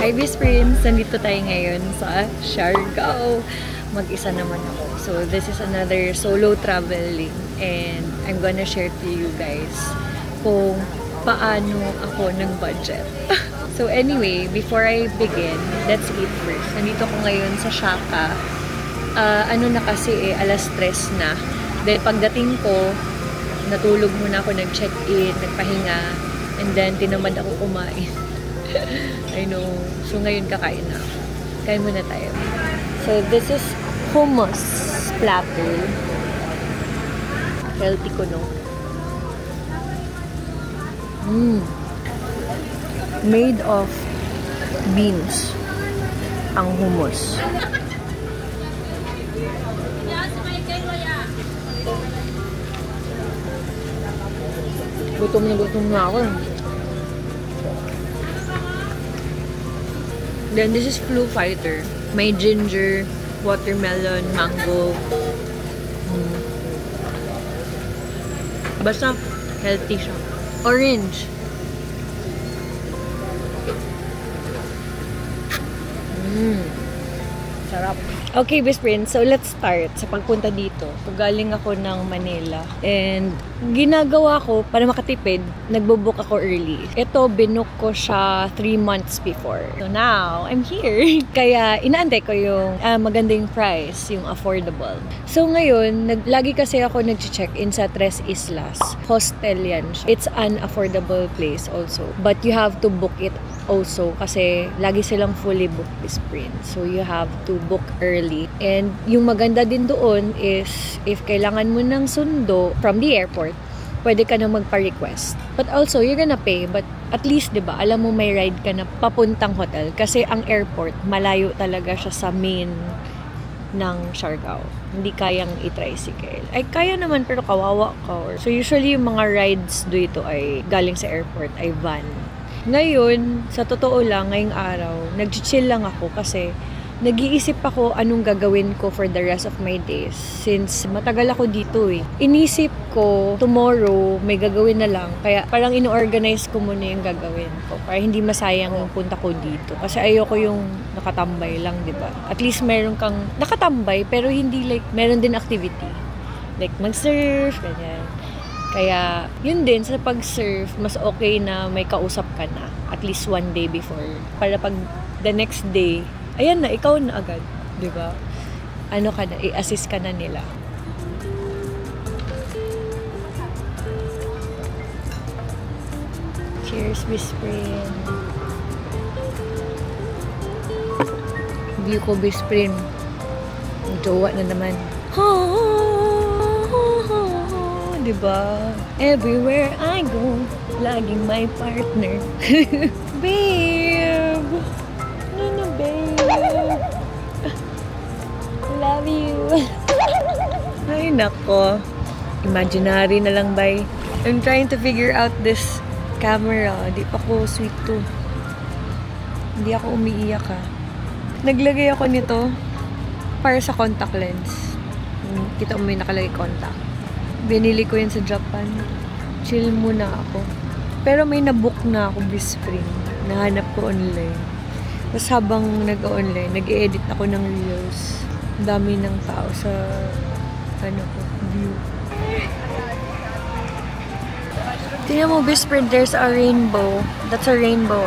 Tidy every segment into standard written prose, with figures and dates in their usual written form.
Hi, Best Friends! Nandito tayo ngayon sa Siargao. Mag-isa naman ako. So, this is another solo traveling and I'm gonna share to you guys kung paano ako nag-budget. So, anyway, before I begin, let's eat first. Nandito ko ngayon sa Shaka. Ano na kasi alas 3 na. Dahil pagdating ko, natulog muna ako, nag-check-in, nagpahinga, and then tinamad ako kumain. I know. So, ngayon kakain na ako. Kain muna tayo. So, this is hummus platter. Healthy ko, no? Made of beans ang hummus. Gutom na ako. Then this is Flu Fighter. May ginger, watermelon, mango. Basta healthy siya. Orange. Sarap. Okay, best friends. So, let's start sa pagpunta dito. So, galing ako ng Manila. And, ginagawa ko, para makatipid, nagbo-book ako early. Ito, binook ko siya 3 months before. So, now, I'm here. Kaya, inaantay ko yung maganda yung price, yung affordable. So, ngayon, lagi kasi ako nag-check-in sa Tres Islas. Hostel yan. It's an affordable place also. But you have to book it also kasi lagi silang fully booked this print. So, you have to book early. And yung maganda din doon is if kailangan mo ng sundo from the airport, pwede ka na magpa-request. But also, you're gonna pay. But at least, di ba, alam mo may ride ka na papuntang hotel. Kasi ang airport, malayo talaga siya sa main ng Siargao. Hindi kayang i-tricycle. Ay, kaya naman pero kawawa ka. So, usually yung mga rides dito ay galing sa airport, ay van. Ngayon, sa totoo lang, ngayong araw, nag-chill lang ako kasi nag-iisip ako anong gagawin ko for the rest of my days. Since matagal ako dito eh. Inisip ko, tomorrow, may gagawin na lang. Kaya parang ino-organize ko muna yung gagawin ko. Para hindi masayang yung punta ko dito. Kasi ayoko yung nakatambay lang, di ba? At least meron kang nakatambay, pero hindi like, meron din activity. Like mag-surf, ganyan. Kaya, yun din, sa pag-surf, mas okay na may kausap ka na. At least one day before. Para pag the next day, ayan na, ikaw na agad. Diba? Ano ka na, i-assist ka na nila. Cheers, best friend. View ko, best friend. Jowa na naman. Diba? Everywhere I go, laging my partner. Babe! No, babe! Love you! Ay, nako. Imaginary na lang, bay. I'm trying to figure out this camera. Di pa ko sweet to. Hindi ako umiiyak, ha. Naglagay ako nito para sa contact lens. Kita mo may nakalagay contact. Binili ko yan sa Japan. Chill muna ako. Pero may nabook na ako, best friend. Nahanap ko online. Tapos habang nag-online, nag-edit ako ng reels. Ang dami ng tao sa view. Tingnan mo, best friend, there's a rainbow. That's a rainbow.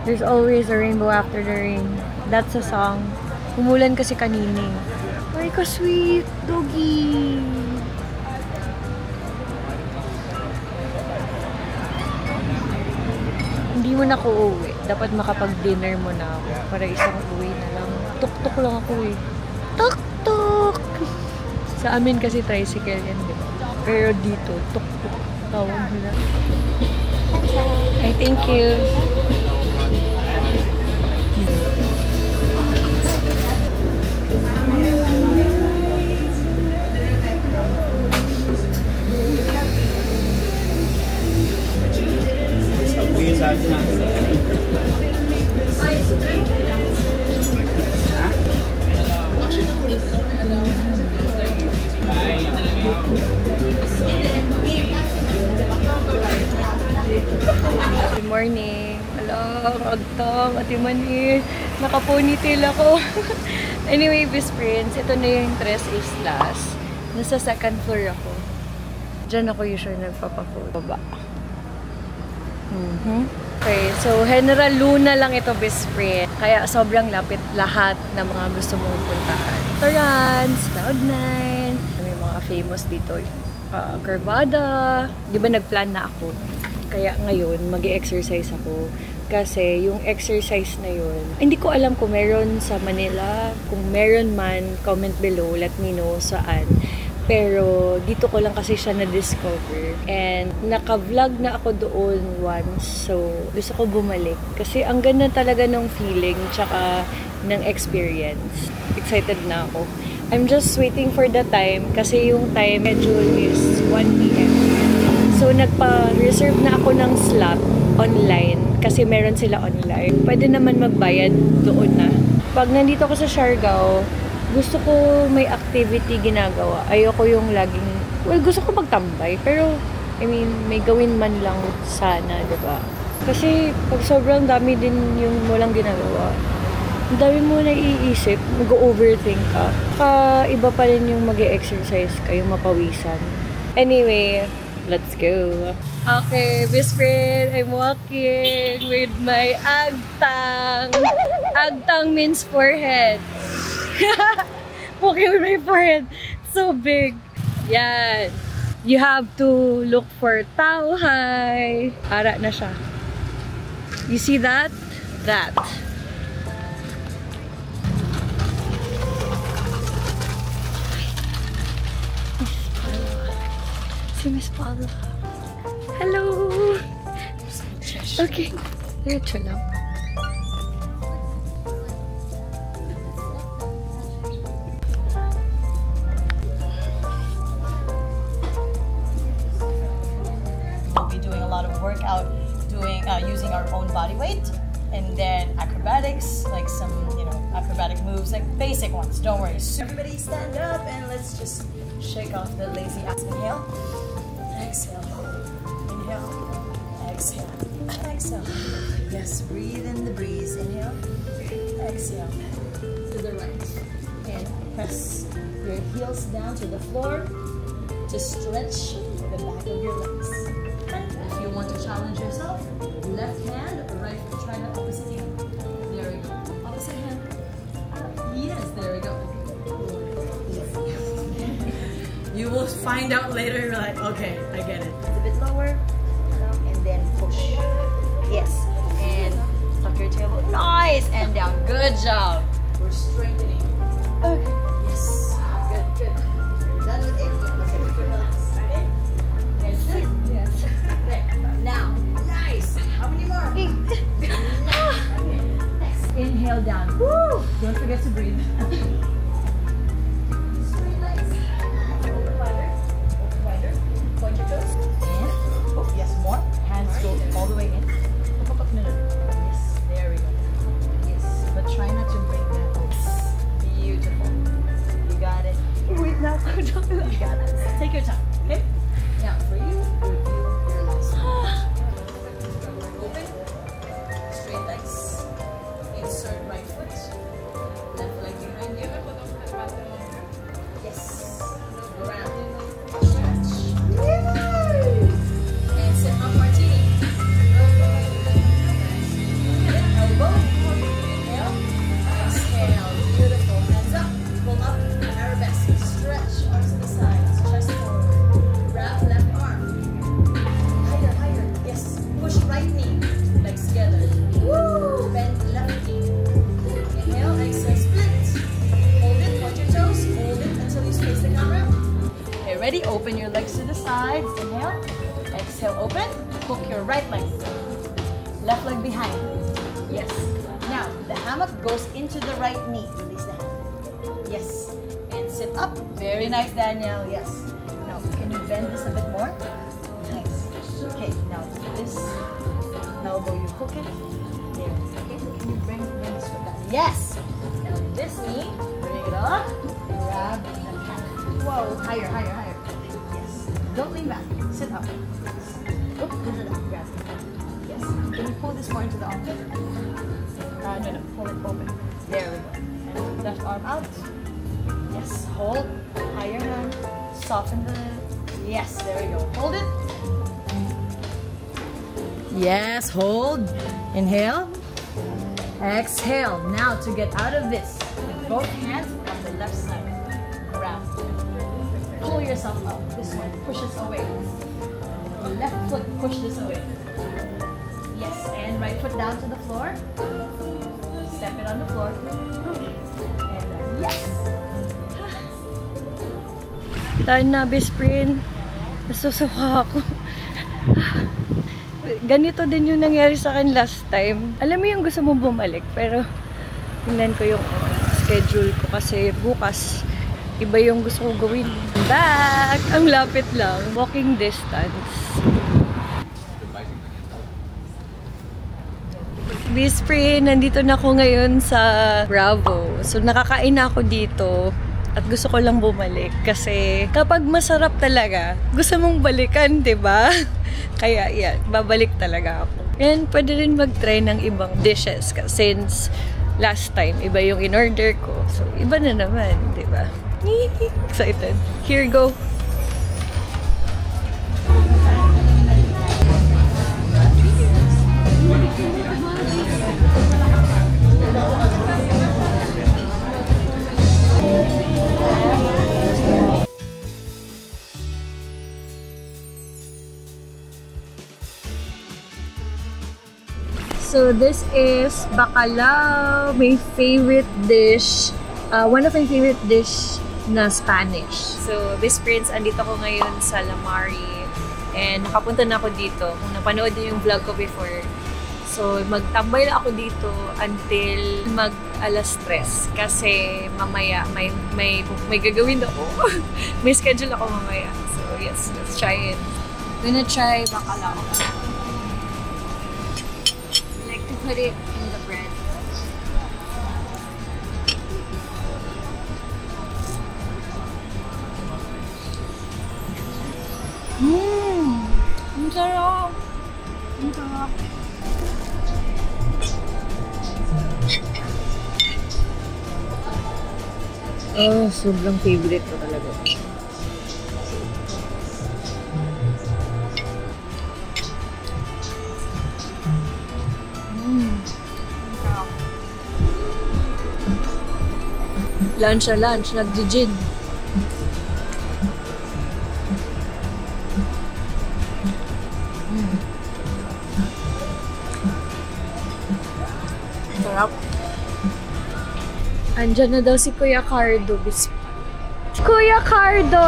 There's always a rainbow after the rain. That's a song. Umulan kasi kanina. Ay, ka-sweet, doggy. Hindi mo na ako uwi. Dapat makapag-dinner mo na ako. Para isang uwi na lang. Tuk-tuk lang ako eh. Tuk-tuk! Sa amin kasi tricycle yan, di ba? Pero dito, tuk-tuk. Tawag mo na. Ay, thank you. Good morning. lang. Agtang, Ate Mani. Naka-ponytail ako. Anyway, best friends, ito na yung Tres Islas. Nasa second floor ako. Diyan ako usually nagpapaphoto. Baba. Okay, so General Luna lang ito, best friend. Kaya sobrang lapit lahat ng mga gusto mong puntahan. Torrance, Cloud9. May mga famous dito. Curvada. Di ba nagplan na ako? Kaya ngayon, mag-exercise ako. Kasi yung exercise na yun, hindi ko alam kung meron sa Manila. Kung meron man, comment below, let me know saan. Pero dito ko lang kasi siya na-discover. And naka-vlog na ako doon once. So, gusto ko bumalik. Kasi ang ganda talaga ng feeling tsaka ng experience. Excited na ako. I'm just waiting for the time kasi yung time schedule is 1 PM. So, nagpa-reserve na ako ng slot online kasi meron sila online. Pwede naman magbayad doon na. Pag nandito ako sa Siargao, gusto ko may activity ginagawa. Ayoko yung laging, well, gusto ko magtambay. Pero, I mean, may gawin man lang sana, diba? Kasi, pag sobrang dami din yung walang ginagawa, ang dami mo naiisip, mag-overthink ka. Iba pa rin yung mag-exercise ka, yung mapawisan. Anyway, let's go. Okay, best friend, I'm walking with my agtang. Agtang means forehead. Walking with my forehead. So big. Yan. You have to look for tauhay. Ara na siya. You see that? That. Si Miss Paula. Hello! Okay. Diretso lang. Workout using our own body weight, and then acrobatics, like some acrobatic moves, like basic ones, don't worry. So everybody stand up and let's just shake off the lazy ass. Inhale, exhale, inhale, exhale, exhale. Yes, breathe in the breeze. Inhale, exhale, to the right, and press your heels down to the floor to stretch the back of your legs. If you want to challenge yourself, left hand, right, try the opposite hand. There we go. Opposite hand. Yes, there we go. You will find out later, like, okay, I get it. It's a bit lower, and then push. Yes, and tuck your tail. Nice, and down. Good job. We're straightening. Okay. Yes. Good, good. Done with it. Okay, we can relax. Okay. And good. Yes. Now, nice. How many more? 8. Okay. Next, inhale down. Woo! Don't forget to breathe. Straight legs. Open wider. Open wider. Point your toes. In. Oh, yes, more. Hands go all the way in. Up. No. Yes, there we go. Yes, but try not to break that. Beautiful. You got it. Wait, now. You got it. Take your time. Okay. Now, for you, review your last one. Open, straight legs, insert right foot, left leg behind you. Yes, around, stretch, and sit up martini. Elbow, inhale, exhale, beautiful, hands up, pull up, arabesque, stretch, arms to the sides, chest forward, wrap left arm, higher, yes, push right knee, legs together, woo, bend left knee, inhale, exhale, split, hold it, point your toes, hold it until you space the camera. Okay, ready, open your legs to the sides, inhale, exhale, open, hook your right leg, left leg behind, yes, now the hammock goes into the right knee, release the hand, yes, and sit up, very nice Daniel, yes, now can you bend this a bit more? Nice. Okay, now this elbow, you hook it. There. Okay, can you bring this foot down? Yes! Now this knee, bring it up, grab the hand. Whoa, higher. Yes. Don't lean back. Sit up. Oop, grab it. Yes. Can you pull this more into the armpit. No, pull it open. There we go. And left arm out. Yes, hold. Higher hand. Soften the. Yes, there we go. Hold it. Yes, hold. Inhale. Exhale. Now to get out of this, with both hands on the left side. Grab. Pull yourself up. This one pushes away. Left foot push this away. Yes, and right foot down to the floor. Step it on the floor. And yes. Dahil na, best friend. Nasusuka ako. Ganito din yung nangyari sa akin last time. Alam mo yung gusto mong bumalik, pero tingnan ko yung schedule ko kasi bukas iba yung gusto ko gawin. Back! Ang lapit lang. Walking distance. Best friend, nandito na ako ngayon sa Bravo. So nakakain na ako dito. At gusto ko lang bumalik kasi kapag masarap talaga, gusto mong balikan, 'di ba? Kaya yan, babalik talaga ako. And pwede rin mag-try ng ibang dishes since last time iba yung in-order ko. So iba na naman, 'di ba? Excited. Here go. So this is bacalao, my favorite dish. One of my favorite dish na Spanish. So, best friends, andito ko ngayon sa Lamari. And nakapunta na ako dito. Kung napanood niyo yung vlog ko before. So, magtambay na ako dito until mag alas 3. Kasi mamaya may gagawin ako. May schedule ako mamaya. So, yes, let's try it. I'm gonna try bacalao. I like to put it in the bread. Ang sarap! Ang sarap! Oh, sobrang favorite ko talaga. Lunch na lunch, nag-gin. Sarap. Andyan na daw si Kuya Cardo. Kuya Cardo!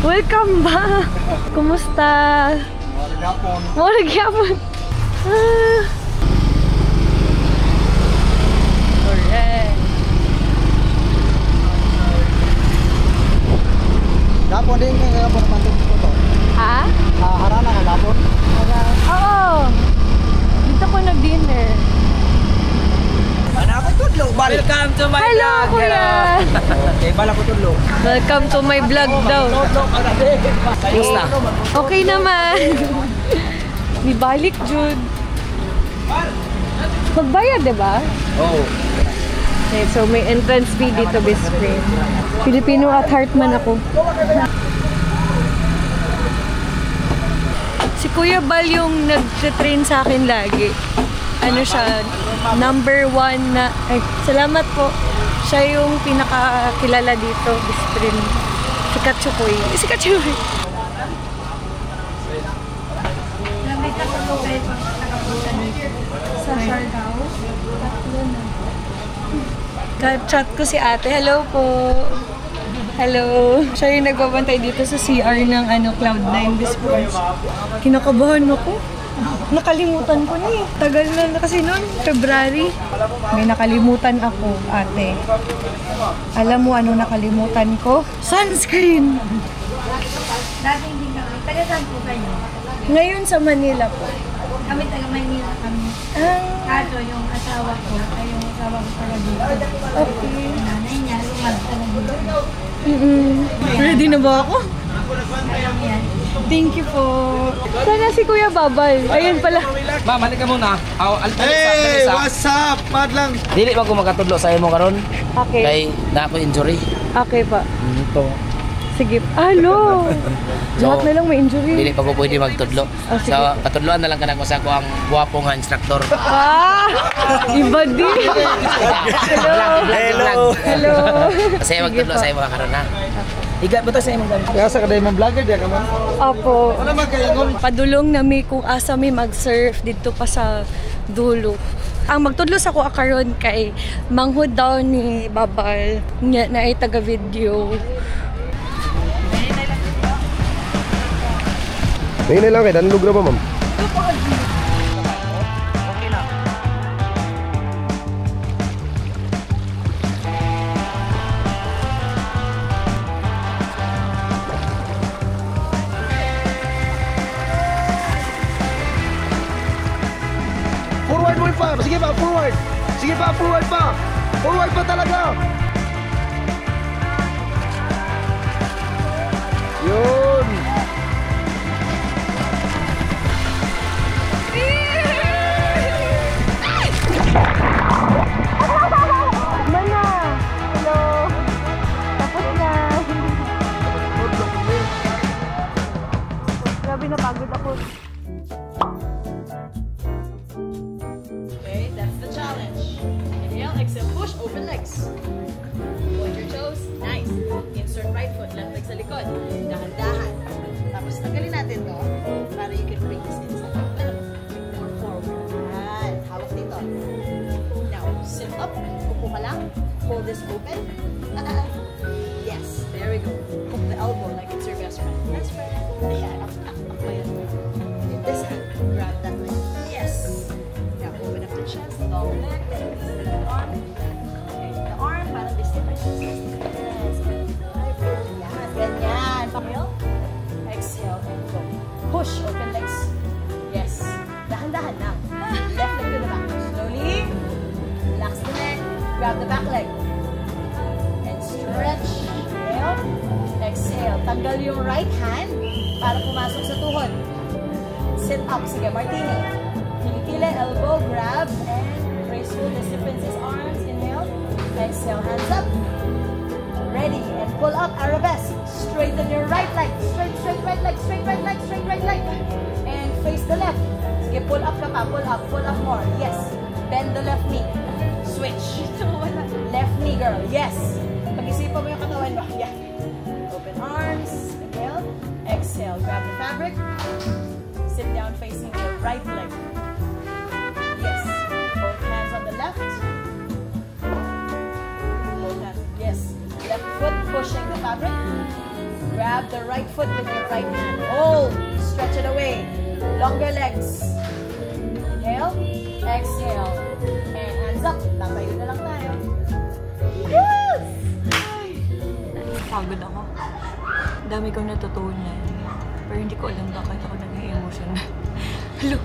Welcome back! Kumusta? Morag yapon. Alright. Gapon din kay gapon pantong ko to. Ha? Harana ka gapon. Oo. Dito ko nag-dinner. Ana ko tudlo. Welcome to my Hello, Kuya! Okay, bala ko tudlo. Welcome to my vlog daw. Kumusta? Okay naman. Ibalik, Jude. Magbayad, diba? Oh. Okay, so may entrance fee dito, best friend. Filipino at heart man ako. Si Kuya Bal yung nag-train sa akin lagi. Ano siya, number 1 na... Ay, salamat po. Siya yung pinakakilala dito, best friend. Si Kachukoy. Si Kachukoy. Sa Siargao. Ka-chat ko si ate. Hello po. Hello. Siya yung nagbabantay dito sa CR ng Cloud9 this month. Kinakabahan ako. Nakalimutan ko na eh. Tagal na kasi noon, February. May nakalimutan ako, ate. Alam mo ano nakalimutan ko? Sunscreen! Dati hindi kami. Taga saan po kayo? Ngayon sa Manila po. Kami taga Manila kami. Kaso yung asawa ko, ay yung asawa ko taga dito. Okay. Yung nanay niya, lumag taga dito. Ready na ba ako? Kaya yan. Thank you po. Sana si Kuya Babal. Ayun pala. Ma'am, halik ka muna. Hey, what's up? Madlang. Dili ba ko makatudlo sa imo karon? Okay. Kay na ako injury. Okay pa. Ito. Sige. Hello. Lahat na lang may injury. Dili pa ko pwede magtudlo. sige. So, patudloan na lang ka na ko sa ako ang guwapo nga instructor. Iba din. Hello. Hello. Kasi magtudlo sa imo karon na. Igat ba sa imong gamit? Kaya sa kaday mong vlogger diya ka man. Opo. Ano man kayo ngol? Padulong na mi kung asa mi mag-surf dito pa sa dulo. Ang magtudlo sa ko karon kay manghud daw ni Babal nya na ay taga-video. Ngayon lang kay danlog na ba, ma'am? Forward mo pa! Sige pa, forward! Sige pa, forward pa! Forward pa talaga! Yun! Mana? Hello. Tapos na. Grabe na pagod ako. Okay, that's the challenge. Inhale, exhale, push, open legs. Point your toes. Nice. Insert right foot, left leg sa likod. Dahan-dahan. Tapos tanggalin natin to para you can bring this inside. Forward. Yan. Hawak dito. Now, sit up. Upo ka lang. Hold this open. Yes. There we go. Hook the elbow like it's your best friend. Best friend. Ayan. Up pa yan. In this hand, grab that leg. Yes. Now, open up the chest. Long leg. The arm. Okay. The arm. Parang this like this. Yes. Yan. Ganyan. Inhale. Exhale and go. Push. Open legs. Yes. Dahan-dahan na. Left leg to the back. Slowly. Relax the neck. Grab the back leg. And stretch. Inhale. Exhale. Tanggal yung right hand para pumasok sa tuhod. Sit up. Sige, Martini. Kilikili, elbow, grab, and graceful disciplines arms. Inhale. Exhale. Hands up. Ready. And pull up. Arabesque. Straighten your right leg. Straight right leg. Straight right leg. Straight right leg. And face the left. Sige, pull up ka pa. Pull up. Pull up more. Yes. Bend the left knee. Switch. Left knee, girl. Yes. Pag-isipan mo yung katawan mo. Yeah. Open arms. Inhale. Exhale. Grab the fabric. Sit down facing your right leg. Yes. Both hands on the left. Both hands. Yes. Left foot pushing the fabric. Grab the right foot with your right hand. Hold. Stretch it away. Longer legs. Inhale. Exhale. And hands up. Tatayo na lang tayo. Yes! Pagod ako. Dami kong natutunan. Pero hindi ko alam bakit ako naging emotional. Hello.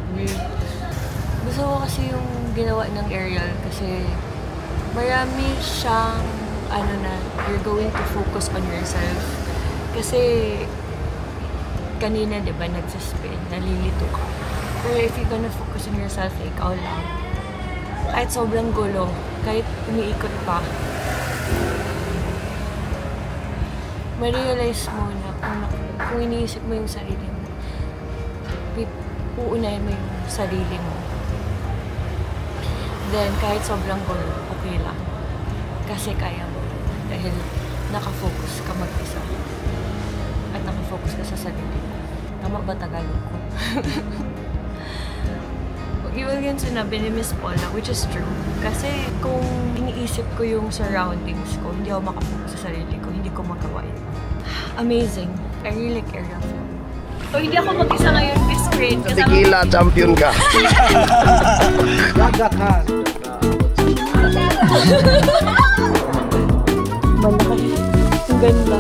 Gusto ko kasi yung ginawa ng Ariel kasi marami siyang you're going to focus on yourself. Kasi kanina, di ba, nagsaspin, nalilito ka. Pero if you're gonna focus on yourself, ikaw lang. Kahit sobrang gulo, kahit umiikot pa, ma-realize mo na kung iniisip mo yung sarili mo, uunahin mo yung sarili mo. Then, kahit sobrang gulo, okay lang. Kasi kaya mo. Dahil nakafocus ka mag-isa. At nakafocus ka sa sarili mo. Tama ba Tagalog ko? Iwan yun sinabi ni Miss Paula, which is true. Kasi kung iniisip ko yung surroundings ko, hindi ako makafocus sa sarili ko, hindi ko magawa yun. Amazing. I really like Ariel. So, hindi ako mag-isa ngayon, Miss Grade. Sa tequila, champion ka. Dagat ha. Malaki. Ang ganda.